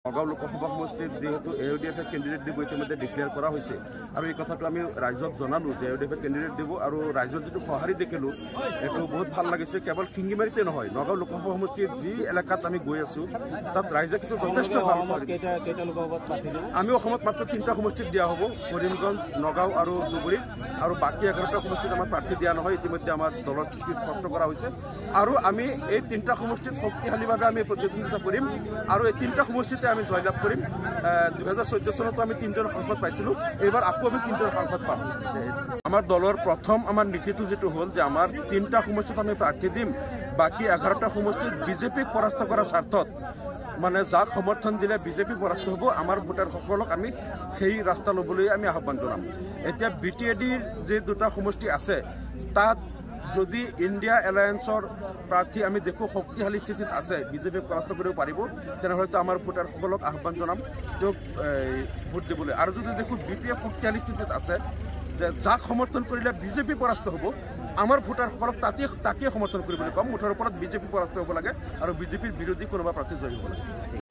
নগাঁও লোকসভা সমষ্টিত যেহেতু AUDF candidate দিব ইতিমধ্যে ডিক্লেয়াৰ কৰা হৈছে আৰু এই কথাটো আমি ৰাইজক জনালো যে AUDF কেন্ডিডেট দিব আৰু ৰাইজৰ যিটো সঁহাৰি দেখিলোঁ এইটো বহুত ভাল লাগিছে। কেৱল শিঙিমাৰীতে নহয়, নগাঁও লোকসভা সমষ্টিৰ যি এলেকাত আমি গৈ আছোঁ তাত ৰাইজে কিন্তু যথেষ্ট ভাল আমি অসমত মাত্ৰ 3টা সমষ্টিত দিয়া হ'ব, কৰিমগঞ্জ, নগাঁও আৰু ধুবুৰী, আৰু বাকী 11টা সমষ্টিত আমাৰ প্ৰাৰ্থী দিয়া নহয়। ইতিমধ্যে আমাৰ দলৰ স্থিতি স্পষ্ট কৰা হৈছে আৰু আমি এই 3টা সমষ্টিত শক্তিশালীভাৱে আমি প্ৰতিদ্বন্দ্বিতা কৰিম আৰু এই 3টা সমষ্টিতে আমি জয়লাভ কৰিম। 2014 চনতো আমি 3জন সাংসদ পাইছিলোঁ, এইবাৰ আকৌ আমি 3জন সাংসদ পাম। আমাৰ দলৰ প্ৰথম আমাৰ নীতিটো যিটো হ'ল যে আমাৰ 3টা সমষ্টিত আমি প্ৰাৰ্থী দিম, বাকী 11টা সমষ্টিত বিজেপিক পৰাস্ত কৰাৰ স্বাৰ্থত মানে যাক সমৰ্থন দিলে বিজেপি পৰাস্ত হ'ব, আমাৰ ভোটাৰসকলক আমি সেই ৰাস্তা ল'বলৈ আমি আহ্বান জনাম। এতিয়া BTADৰ যে 2টা সমষ্টি আছে তাত যদি ইণ্ডিয়া এলায়েন্সৰ প্ৰাৰ্থী আমি দেখোঁ শক্তিশালী স্থিতিত আছে, বিজেপিক পৰাস্ত কৰিব পাৰিব, তেনেহ'লেতো আমাৰ ভোটাৰসকলক আহ্বান জনাম তেওঁক ভোট দিবলৈ। আৰু যদি দেখোঁ BPF শক্তিশালী স্থিতিত আছে যে যাক সমৰ্থন কৰিলে বিজেপি পৰাস্ত হ'ব, আমাৰ ভোটাৰসকলক তাকেই সমৰ্থন কৰিবলৈ ক'ম। মুঠৰ ওপৰত বিজেপি পৰাস্ত হ'ব লাগে আৰু বিজেপিৰ বিৰোধী কোনোবা প্ৰাৰ্থী জয়ী হ'ব লাগে।